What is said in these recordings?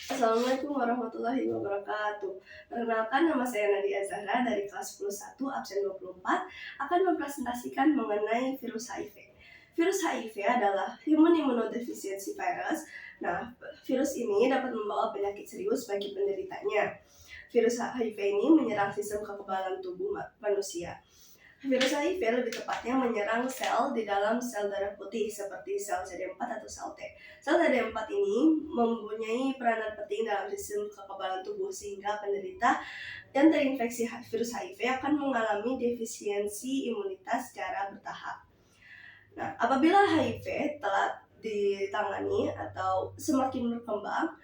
Assalamualaikum warahmatullahi wabarakatuh. Perkenalkan, nama saya Nadia Zahra dari kelas 101 absen 24 akan mempresentasikan mengenai virus HIV. Virus HIV adalah Human Immunodeficiency Virus. Nah, virus ini dapat membawa penyakit serius bagi penderitanya. Virus HIV ini menyerang sistem kekebalan tubuh manusia. Virus HIV lebih tepatnya menyerang sel di dalam sel darah putih seperti sel CD4 atau sel T. Sel CD4 ini mempunyai peranan penting dalam sistem kekebalan tubuh sehingga penderita yang terinfeksi virus HIV akan mengalami defisiensi imunitas secara bertahap. Nah, apabila HIV telah ditangani atau semakin berkembang,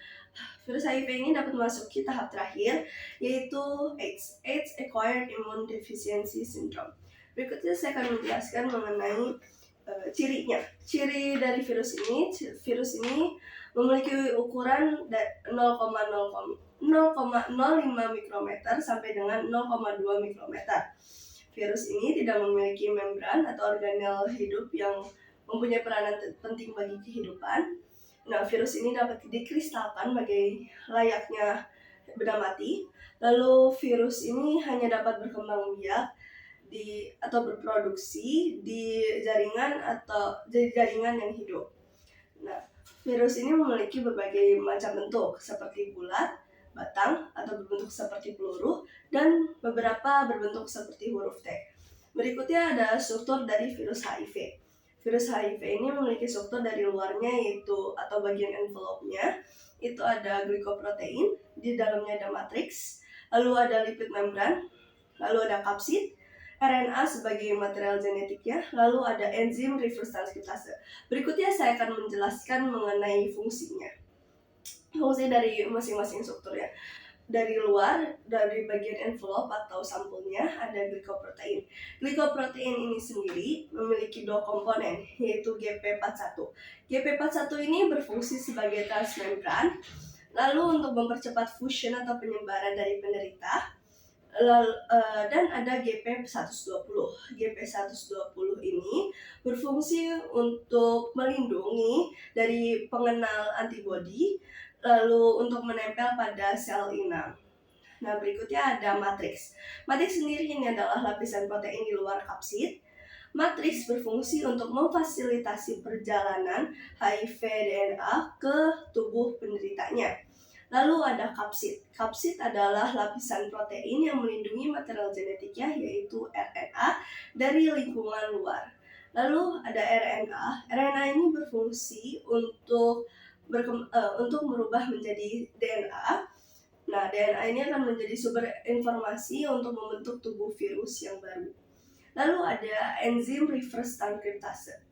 virus HIV ini dapat memasuki tahap terakhir, yaitu AIDS Acquired Immune Deficiency Syndrome. Berikutnya saya akan menjelaskan mengenai cirinya. Ciri dari virus ini memiliki ukuran 0,05 mikrometer sampai dengan 0,2 mikrometer. Virus ini tidak memiliki membran atau organel hidup yang mempunyai peranan penting bagi kehidupan. Nah, virus ini dapat dikristalkan sebagai layaknya benda mati. Lalu virus ini hanya dapat berkembang biak atau berproduksi di jaringan yang hidup. Nah, virus ini memiliki berbagai macam bentuk seperti bulat, batang, atau berbentuk seperti peluru, dan beberapa berbentuk seperti huruf T. Berikutnya ada struktur dari virus HIV. Virus HIV ini memiliki struktur dari luarnya yaitu atau bagian envelope-nya itu ada glikoprotein, di dalamnya ada matriks, lalu ada lipid membran, lalu ada kapsid, RNA sebagai material genetiknya, lalu ada enzim reverse transkriptase. Berikutnya saya akan menjelaskan mengenai fungsinya. Fungsi dari masing-masing strukturnya. Dari luar, dari bagian envelope atau sampulnya ada glikoprotein. Glikoprotein ini sendiri memiliki dua komponen, yaitu GP41. GP41 ini berfungsi sebagai transmembran, lalu untuk mempercepat fusion atau penyebaran dari penderita. Dan ada GP120. GP120 ini berfungsi untuk melindungi dari pengenal antibodi, lalu untuk menempel pada sel inang. Nah, berikutnya ada matriks. Matriks sendiri ini adalah lapisan protein di luar kapsid. Matriks berfungsi untuk memfasilitasi perjalanan HIV DNA ke tubuh penderitanya. Lalu ada kapsid. Kapsid adalah lapisan protein yang melindungi material genetiknya yaitu RNA dari lingkungan luar. Lalu ada RNA. RNA ini berfungsi untuk merubah menjadi DNA. Nah, DNA ini akan menjadi sumber informasi untuk membentuk tubuh virus yang baru. Lalu ada enzim reverse transkriptase.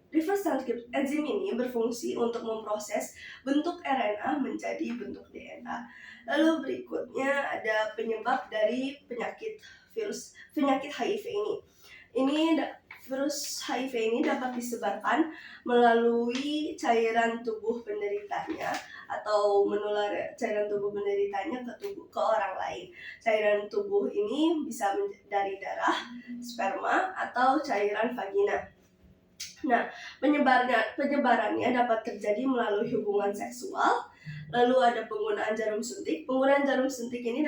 Enzim ini berfungsi untuk memproses bentuk RNA menjadi bentuk DNA. Lalu berikutnya ada penyebab dari penyakit HIV ini. Virus HIV ini dapat disebarkan melalui cairan tubuh penderitanya atau menular cairan tubuh penderitanya ke orang lain. Cairan tubuh ini bisa dari darah, sperma, atau cairan vagina. Nah, penyebarannya dapat terjadi melalui hubungan seksual. Lalu ada penggunaan jarum suntik. Penggunaan jarum suntik ini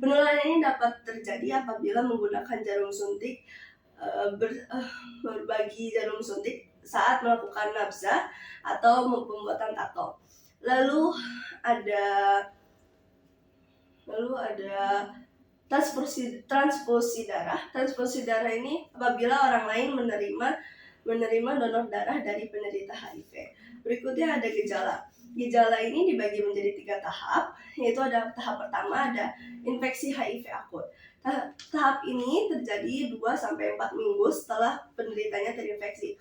penularan ini dapat terjadi apabila menggunakan jarum suntik berbagi jarum suntik saat melakukan nabza atau pembuatan tato. Lalu ada transfusi darah. Transfusi darah ini apabila orang lain menerima donor darah dari penderita HIV. Berikutnya ada gejala. Gejala ini dibagi menjadi 3 tahap, yaitu ada tahap pertama ada infeksi HIV akut. Tahap ini terjadi 2-4 minggu setelah penderitanya terinfeksi.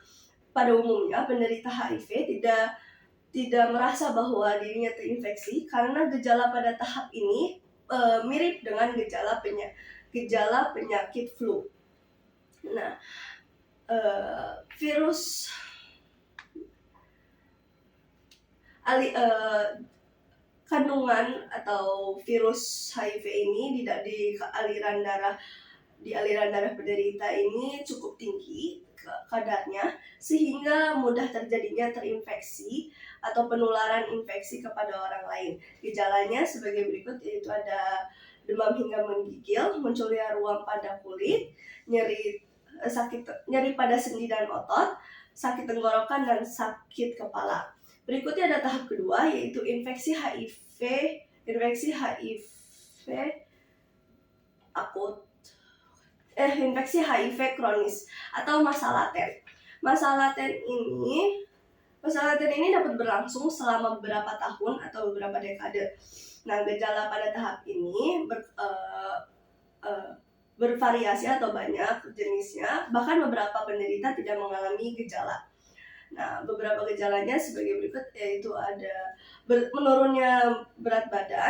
Pada umumnya penderita HIV tidak merasa bahwa dirinya terinfeksi karena gejala pada tahap ini mirip dengan gejala penyakit flu. Nah, kandungan atau virus HIV ini di aliran darah penderita ini cukup tinggi. kadarnya sehingga mudah terjadinya terinfeksi atau penularan infeksi kepada orang lain. Gejalanya sebagai berikut, yaitu ada demam hingga menggigil, munculnya ruam pada kulit, nyeri pada sendi dan otot, sakit tenggorokan dan sakit kepala. Berikutnya ada tahap kedua, yaitu infeksi HIV akut, infeksi HIV kronis atau masa laten. Masa laten ini dapat berlangsung selama beberapa tahun atau beberapa dekade. Nah, gejala pada tahap ini bervariasi atau banyak jenisnya, bahkan beberapa penderita tidak mengalami gejala. Nah, beberapa gejalanya sebagai berikut, yaitu ada menurunnya berat badan,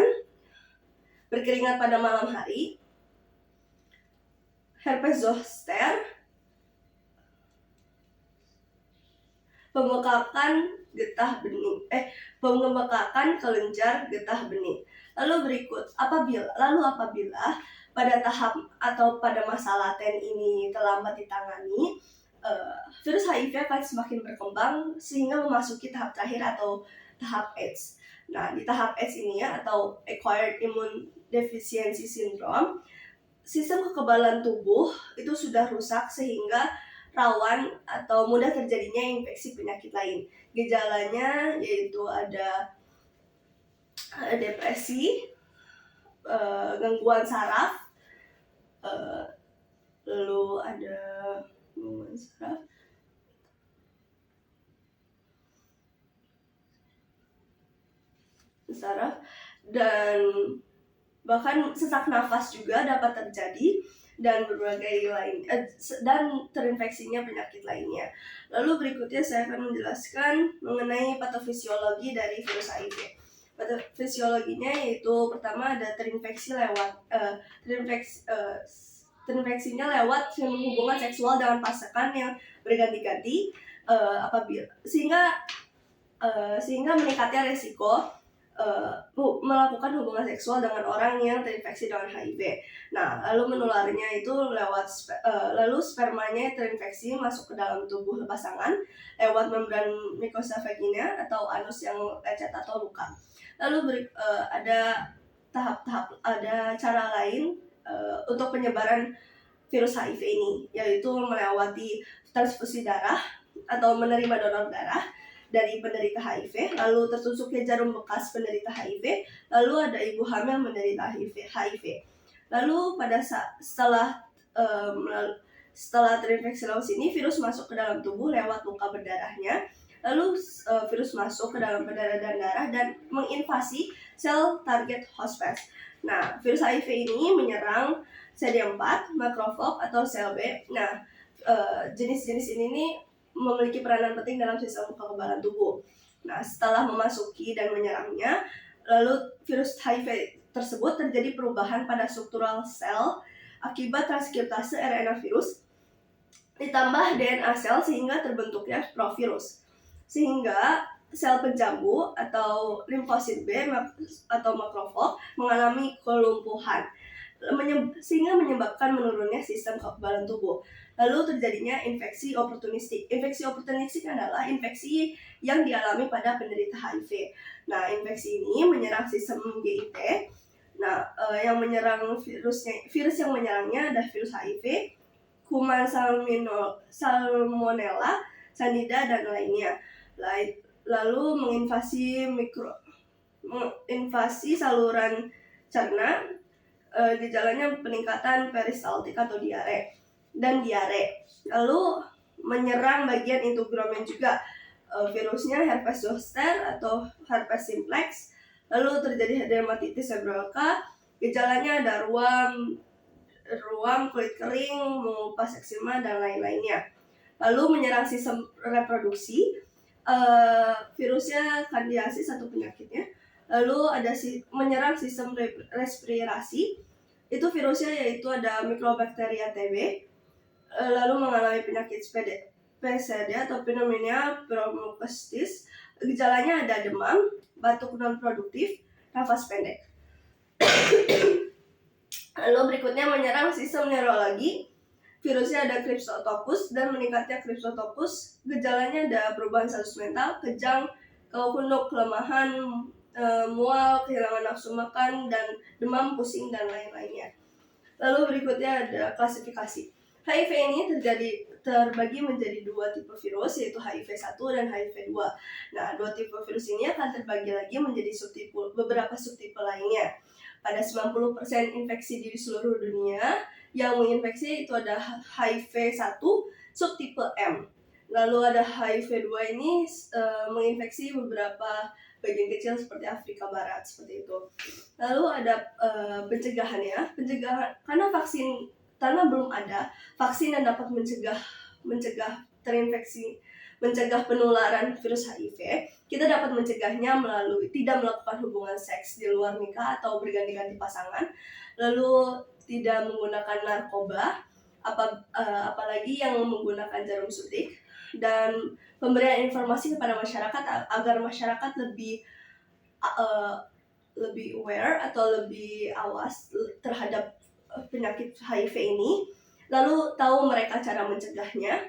berkeringat pada malam hari, herpes zoster, pembekakan kelenjar getah bening. Lalu apabila pada tahap atau pada masa laten ini terlambat ditangani, virus HIV akan semakin berkembang sehingga memasuki tahap terakhir atau tahap AIDS. Nah, di tahap AIDS ini atau Acquired Immune Deficiency Syndrome, sistem kekebalan tubuh itu sudah rusak sehingga rawan atau mudah terjadinya infeksi penyakit lain. Gejalanya yaitu ada depresi, gangguan saraf, lalu ada gangguan saraf dan bahkan sesak nafas juga dapat terjadi dan berbagai dan terinfeksinya penyakit lainnya. Lalu berikutnya saya akan menjelaskan mengenai patofisiologi dari virus HIV. Patofisiologinya yaitu pertama ada terinfeksinya lewat hubungan seksual dengan pasangan yang berganti-ganti, sehingga meningkatnya resiko melakukan hubungan seksual dengan orang yang terinfeksi dengan HIV. Nah, lalu menularnya itu lalu spermanya terinfeksi masuk ke dalam tubuh pasangan lewat membran mukosa vagina atau anus yang lecet atau luka. Lalu ada cara lain untuk penyebaran virus HIV ini, yaitu melewati transfusi darah atau menerima donor darah dari penderita HIV, lalu tertusuknya jarum bekas penderita HIV, lalu ada ibu hamil menderita HIV. Lalu setelah terinfeksi lewat sini, virus masuk ke dalam tubuh lewat luka berdarahnya, lalu virus masuk ke dalam berdarah dan darah dan menginvasi sel target hospes. Nah, virus HIV ini menyerang CD4, makrofag atau sel B. Nah, jenis-jenis ini nih memiliki peranan penting dalam sistem kekebalan tubuh. Nah, setelah memasuki dan menyerangnya, lalu virus HIV tersebut terjadi perubahan pada struktural sel akibat transkriptase RNA virus ditambah DNA sel sehingga terbentuknya provirus. Sehingga sel penjambu atau limfosit B atau makrofag mengalami kelumpuhan sehingga menyebabkan menurunnya sistem kekebalan tubuh. Lalu terjadinya infeksi oportunistik. Infeksi oportunistik adalah infeksi yang dialami pada penderita HIV. Nah, infeksi ini menyerang sistem GIT. Nah, yang menyerang virus yang menyerangnya adalah virus HIV, kuman salmonella, candida dan lainnya. Lalu menginvasi saluran cerna. Gejalanya peningkatan peristaltik atau diare. Lalu menyerang bagian integumen juga. Virusnya herpes zoster atau herpes simplex. Lalu terjadi dermatitis seborrheica. Gejalanya ada ruam, kulit kering, mengupas eksema dan lain-lainnya. Lalu menyerang sistem reproduksi. Virusnya kandidiasis atau penyakitnya. Lalu ada menyerang sistem respirasi. Itu virusnya yaitu ada Mycobacteria TB. Lalu mengalami penyakit PCD atau pneumonia bronchitis. Gejalanya ada demam, batuk non produktif, nafas pendek. Lalu berikutnya menyerang sistem neurologi. virusnya ada Cryptococcus dan meningkatnya Cryptococcus. Gejalanya ada perubahan status mental, kejang, kunuk, kelemahan, mual, kehilangan nafsu makan, dan demam, pusing, dan lain-lainnya. Lalu berikutnya ada klasifikasi. HIV ini terbagi menjadi dua tipe virus, yaitu HIV-1 dan HIV-2. Nah, dua tipe virus ini akan terbagi lagi menjadi beberapa subtipe lainnya. Pada 90% infeksi di seluruh dunia, yang menginfeksi itu ada HIV-1 subtipe M. Lalu ada HIV-2 ini menginfeksi beberapa bagian kecil seperti Afrika Barat, seperti itu. Lalu ada pencegahannya. Karena belum ada vaksin yang dapat mencegah terinfeksi, mencegah penularan virus HIV, kita dapat mencegahnya melalui tidak melakukan hubungan seks di luar nikah atau berganti-ganti pasangan, lalu tidak menggunakan narkoba, apalagi yang menggunakan jarum suntik, dan pemberian informasi kepada masyarakat agar masyarakat lebih aware atau lebih awas terhadap penyakit HIV ini, lalu tahu mereka cara mencegahnya,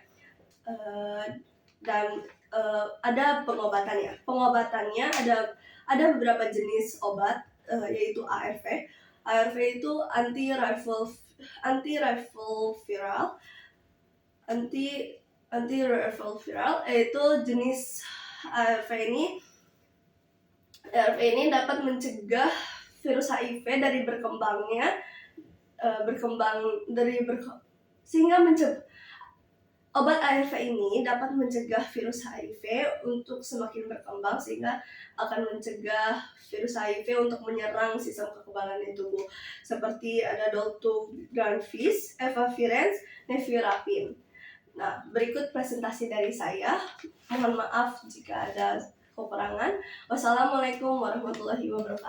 dan ada pengobatannya. Pengobatannya ada beberapa jenis obat, yaitu ARV. ARV itu antiretroviral, yaitu jenis ARV ini dapat mencegah virus HIV dari obat ARV ini dapat mencegah virus HIV untuk semakin berkembang, sehingga akan mencegah virus HIV untuk menyerang sistem kekebalan di tubuh, seperti ada Dolutegravir, Efavirenz, Nevirapin. Nah, berikut presentasi dari saya. Mohon maaf jika ada kekurangan. Wassalamualaikum warahmatullahi wabarakatuh.